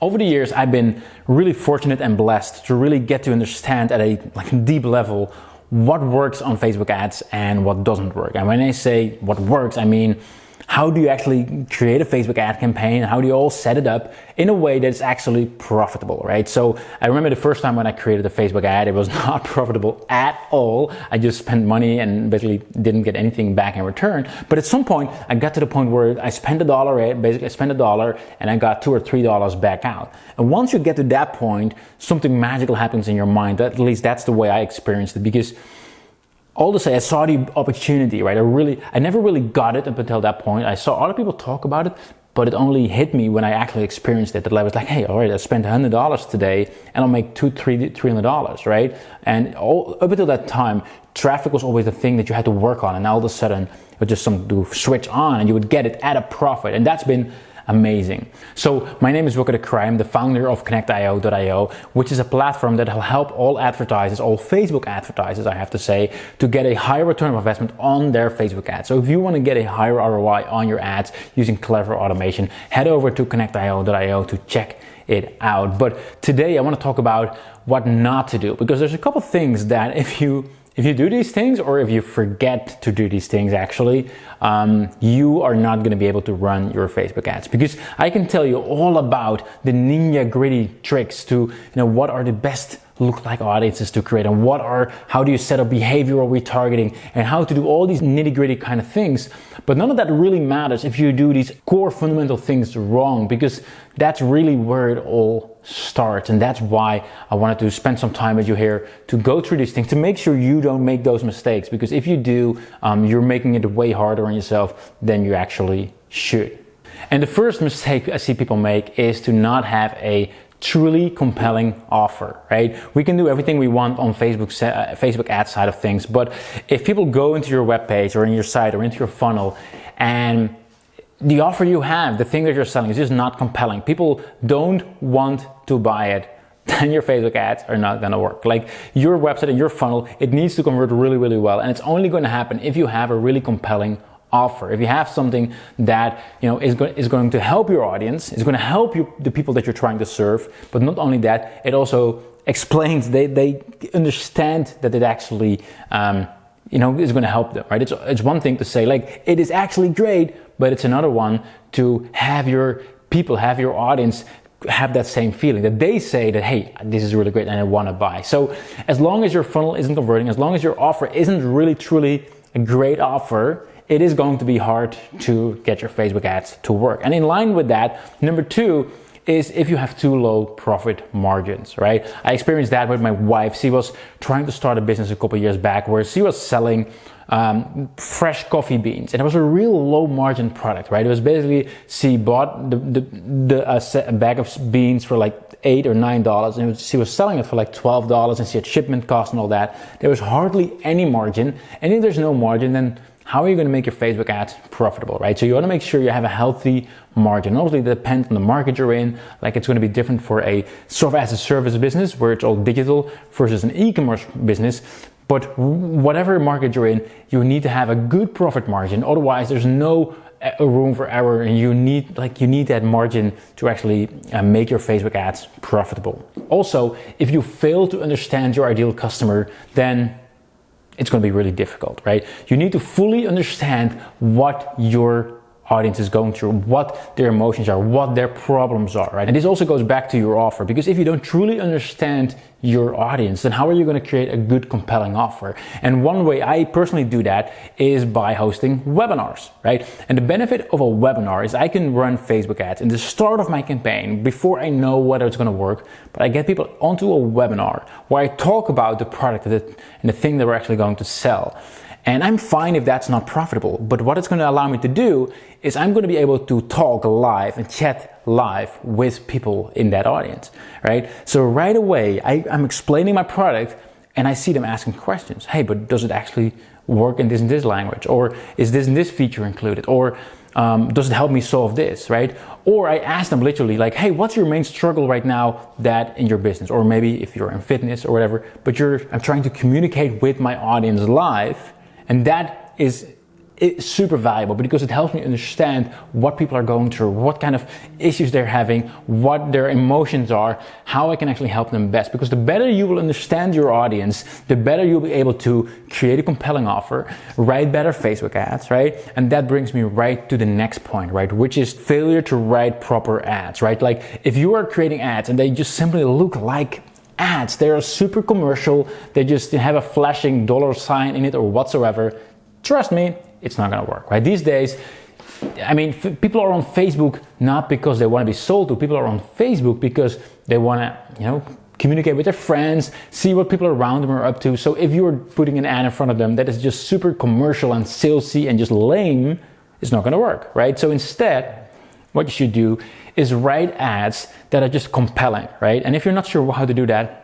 Over the years, I've been really fortunate and blessed to really get to understand at a deep level what works on Facebook ads and what doesn't work. And when I say what works, I mean how do you actually create a Facebook ad campaign? How do you all set it up in a way that's actually profitable, right? So I remember the first time when I created a Facebook ad, it was not profitable at all. I just spent money and basically didn't get anything back in return. But at some point, I got to the point where I spent $1 and I got $2 or $3 back out. And once you get to that point, something magical happens in your mind. At least that's the way I experienced it, because all to say, I saw the opportunity, right? I never really got it up until that point. I saw other people talk about it, but it only hit me when I actually experienced it. That I was like, hey, all right, I spent $100 today and I'll make $300, right? And up until that time, traffic was always the thing that you had to work on. And all of a sudden, it was just something to switch on and you would get it at a profit. And that's been amazing. So my name is Wilco the Kreij. I'm the founder of Connect.io, which is a platform that will help all advertisers, all Facebook advertisers, I have to say, to get a higher return of investment on their Facebook ads. So if you want to get a higher ROI on your ads using clever automation, head over to Connect.io to check it out. But today I want to talk about what not to do, because there's a couple things that if you do these things, or if you forget to do these things actually, you are not going to be able to run your Facebook ads. Because I can tell you all about the ninja gritty tricks to, what are the best look-alike audiences to create, and how do you set up behavioral retargeting, and how to do all these nitty-gritty kind of things. But none of that really matters if you do these core fundamental things wrong, because that's really where it all starts. And that's why I wanted to spend some time with you here to go through these things, to make sure you don't make those mistakes. Because if you do, you're making it way harder on yourself than you actually should. And the first mistake I see people make is to not have a truly compelling offer, right? We can do everything we want on Facebook ad side of things, but if people go into your webpage or in your site or into your funnel and the offer you have, the thing that you're selling is just not compelling, people don't want to buy it, then your Facebook ads are not going to work. Like your website and your funnel, it needs to convert really, really well. And it's only going to happen if you have a really compelling offer. If you have something that is going to help your audience, is going to help the people that you're trying to serve, but not only that, it also explains, they understand that it actually is going to help them, right? It's one thing to say like it is actually great, but it's another one to have your people, have your audience have that same feeling, that they say that, hey, this is really great and I want to buy. So as long as your funnel isn't converting, as long as your offer isn't really truly a great offer, it is going to be hard to get your Facebook ads to work. And in line with that, number two is if you have too low profit margins, right? I experienced that with my wife. She was trying to start a business a couple years back where she was selling fresh coffee beans, and it was a real low margin product, right? It was basically, she bought a bag of beans for like $8 or $9, and she was selling it for like $12, and she had shipment costs and all that. There was hardly any margin, and if there's no margin, then how are you going to make your Facebook ads profitable, right? So you want to make sure you have a healthy margin. Obviously, it depends on the market you're in. Like it's going to be different for a software as a service business where it's all digital versus an e-commerce business. But whatever market you're in, you need to have a good profit margin. Otherwise, there's no room for error, and you need that margin to actually make your Facebook ads profitable. Also, if you fail to understand your ideal customer, then it's going to be really difficult, right? You need to fully understand what your audience is going through, what their emotions are, what their problems are, right? And this also goes back to your offer, because if you don't truly understand your audience, then how are you going to create a good, compelling offer? And one way I personally do that is by hosting webinars, right? And the benefit of a webinar is I can run Facebook ads in the start of my campaign before I know whether it's going to work, but I get people onto a webinar where I talk about the product and the thing that we're actually going to sell. And I'm fine if that's not profitable, but what it's going to allow me to do is I'm going to be able to talk live and chat live with people in that audience, right? So right away, I'm explaining my product and I see them asking questions. Hey, but does it actually work in this language? Or is this feature included? Or does it help me solve this, right? Or I ask them literally like, hey, what's your main struggle right now that in your business? Or maybe if you're in fitness or whatever, but I'm trying to communicate with my audience live. And that is it's super valuable because it helps me understand what people are going through, what kind of issues they're having, what their emotions are, how I can actually help them best. Because the better you will understand your audience, the better you'll be able to create a compelling offer, write better Facebook ads, right? And that brings me right to the next point, right? Which is failure to write proper ads, right? Like if you are creating ads and they just simply look like ads, they are super commercial, they just have a flashing dollar sign in it or whatsoever, trust me, it's not gonna work, right? These days, I mean, people are on Facebook not because they want to be sold to. People are on Facebook because they want to, communicate with their friends, see what people around them are up to. So if you're putting an ad in front of them that is just super commercial and salesy and just lame, it's not going to work, right? So instead, what you should do is write ads that are just compelling, right? And if you're not sure how to do that,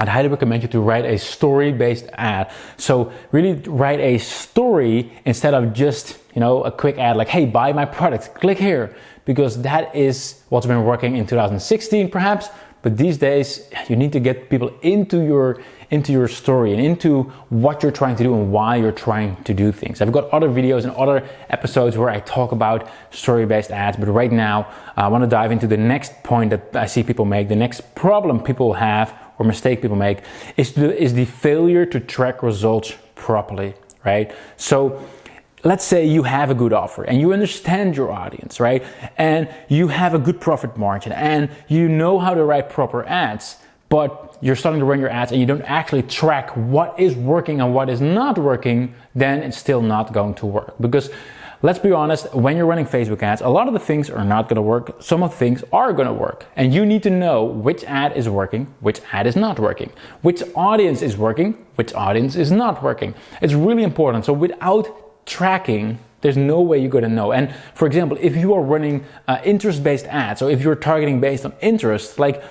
I'd highly recommend you to write a story-based ad. So really write a story instead of just, a quick ad like, hey, buy my product, click here. Because that is what's been working in 2016 perhaps, but these days you need to get people into your story and into what you're trying to do and why you're trying to do things. I've got other videos and other episodes where I talk about story-based ads, but right now I want to dive into the next point that I see people make, the next problem people have or mistake people make is the failure to track results properly, right? So let's say you have a good offer and you understand your audience, right? And you have a good profit margin and you know how to write proper ads, but you're starting to run your ads and you don't actually track what is working and what is not working, then it's still not going to work. Because let's be honest, when you're running Facebook ads, a lot of the things are not going to work. Some of the things are going to work. And you need to know which ad is working, which ad is not working, which audience is working, which audience is not working. It's really important. So without tracking, there's no way you're going to know. And for example, if you are running interest-based ads, so if you're targeting based on interest, like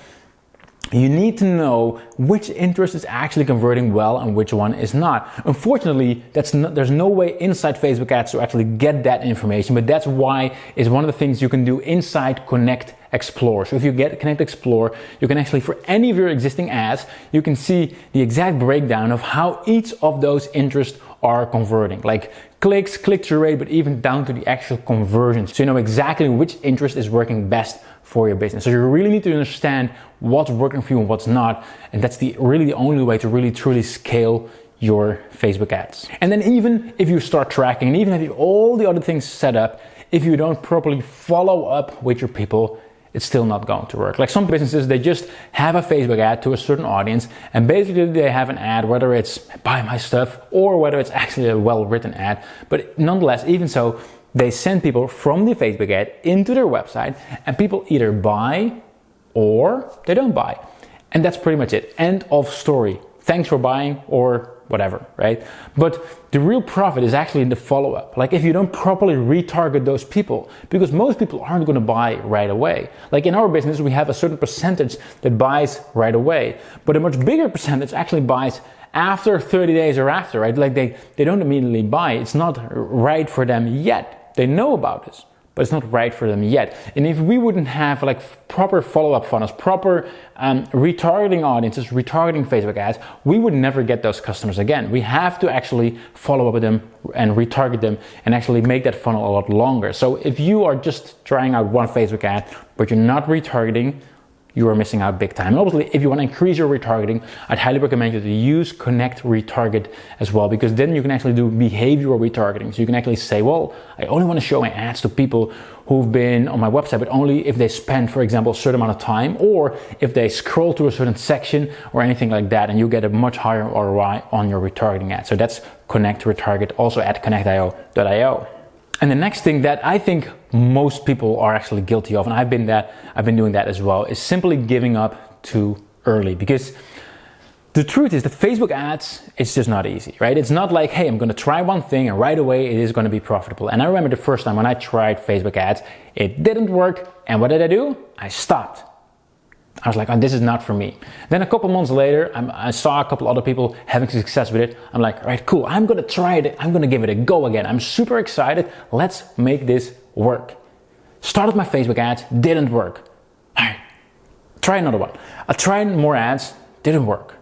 you need to know which interest is actually converting well and which one is not. Unfortunately, there's no way inside Facebook ads to actually get that information, but that's why it's one of the things you can do inside Connect Explore. So if you get Connect Explore, you can actually, for any of your existing ads, you can see the exact breakdown of how each of those interests are converting, like clicks, click-through rate, but even down to the actual conversions. So you know exactly which interest is working best for your business. So you really need to understand what's working for you and what's not. And that's really the only way to really truly scale your Facebook ads. And then even if you start tracking and even if you have all the other things set up, if you don't properly follow up with your people, it's still not going to work. Like some businesses, they just have a Facebook ad to a certain audience and basically they have an ad, whether it's buy my stuff or whether it's actually a well-written ad. But nonetheless, even so, they send people from the Facebook ad into their website and people either buy or they don't buy. And that's pretty much it. End of story. Thanks for buying or whatever, right? But the real profit is actually in the follow-up. Like if you don't properly retarget those people, because most people aren't going to buy right away. Like in our business, we have a certain percentage that buys right away, but a much bigger percentage actually buys after 30 days or after, right? Like they don't immediately buy. It's not right for them yet. They know about this, but it's not right for them yet. And if we wouldn't have like proper follow-up funnels, proper retargeting audiences, retargeting Facebook ads, we would never get those customers again. We have to actually follow up with them and retarget them and actually make that funnel a lot longer. So if you are just trying out one Facebook ad, but you're not retargeting, you are missing out big time. And obviously, if you want to increase your retargeting, I'd highly recommend you to use Connect Retarget as well, because then you can actually do behavioral retargeting. So you can actually say, well, I only want to show my ads to people who've been on my website, but only if they spend, for example, a certain amount of time, or if they scroll to a certain section or anything like that, and you get a much higher ROI on your retargeting ad. So that's Connect Retarget, also at connectio.io. And the next thing that I think most people are actually guilty of, and I've been doing that as well, is simply giving up too early. Because the truth is that Facebook ads is just not easy, right? It's not like, hey, I'm going to try one thing and right away it is going to be profitable. And I remember the first time when I tried Facebook ads, it didn't work. And what did I do? I stopped. I was like, oh, this is not for me. Then a couple months later, I saw a couple other people having success with it. I'm like, all right, cool. I'm going to try it. I'm going to give it a go again. I'm super excited. Let's make this work. Started my Facebook ads, didn't work. All right, try another one. I tried more ads, didn't work.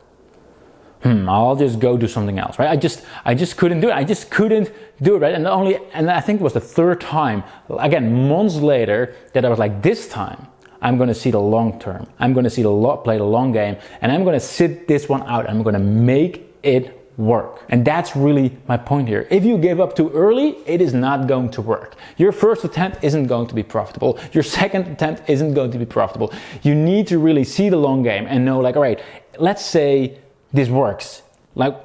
I'll just go do something else, right? I just couldn't do it. I just couldn't do it, right? And I think it was the third time, again, months later, that I was like, this time I'm going to see the long term. I'm going to play the long game, and I'm going to sit this one out. I'm going to make it work. And that's really my point here. If you give up too early, it is not going to work. Your first attempt isn't going to be profitable. Your second attempt isn't going to be profitable. You need to really see the long game and know, like, all right, let's say this works. Like,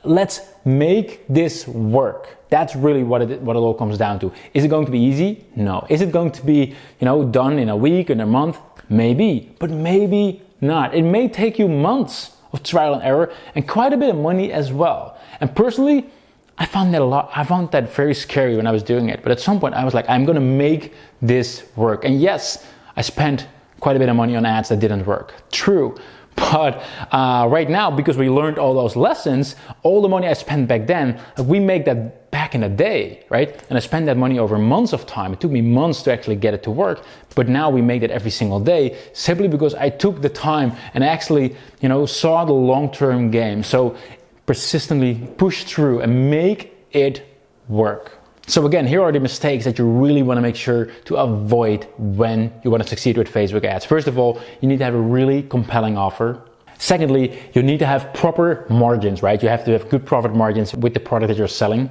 let's make this work. That's really what it all comes down to. Is it going to be easy? No. Is it going to be, done in a week, in a month? Maybe, but maybe not. It may take you months of trial and error and quite a bit of money as well. And personally, I found that very scary when I was doing it. But at some point I was like, I'm gonna make this work. And yes, I spent quite a bit of money on ads that didn't work. True. But right now, because we learned all those lessons, all the money I spent back then, we make that back in a day, right? And I spent that money over months of time. It took me months to actually get it to work. But now we make it every single day, simply because I took the time and actually, saw the long-term game. So persistently push through and make it work. So again, here are the mistakes that you really want to make sure to avoid when you want to succeed with Facebook ads. First of all, you need to have a really compelling offer. Secondly, you need to have proper margins, right? You have to have good profit margins with the product that you're selling.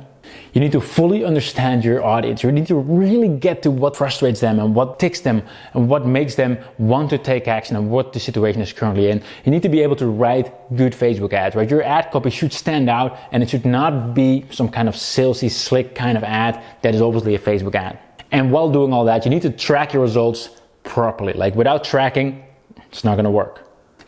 You need to fully understand your audience. You need to really get to what frustrates them and what ticks them and what makes them want to take action and what the situation is currently in. You need to be able to write good Facebook ads, right? Your ad copy should stand out, and it should not be some kind of salesy, slick kind of ad that is obviously a Facebook ad. And while doing all that, you need to track your results properly. Like, without tracking, it's not going to work.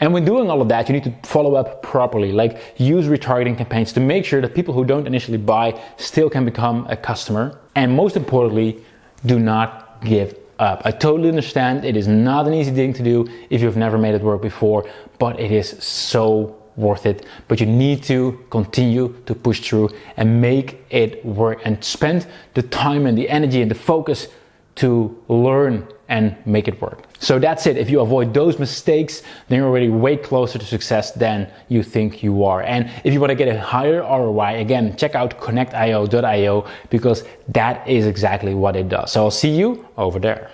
And when doing all of that, you need to follow up properly, like use retargeting campaigns to make sure that people who don't initially buy still can become a customer. And most importantly, do not give up. I totally understand it is not an easy thing to do if you've never made it work before, but it is so worth it. But you need to continue to push through and make it work and spend the time and the energy and the focus to learn and make it work. So that's it. If you avoid those mistakes, then you're already way closer to success than you think you are. And if you want to get a higher ROI, again, check out connectio.io, because that is exactly what it does. So I'll see you over there.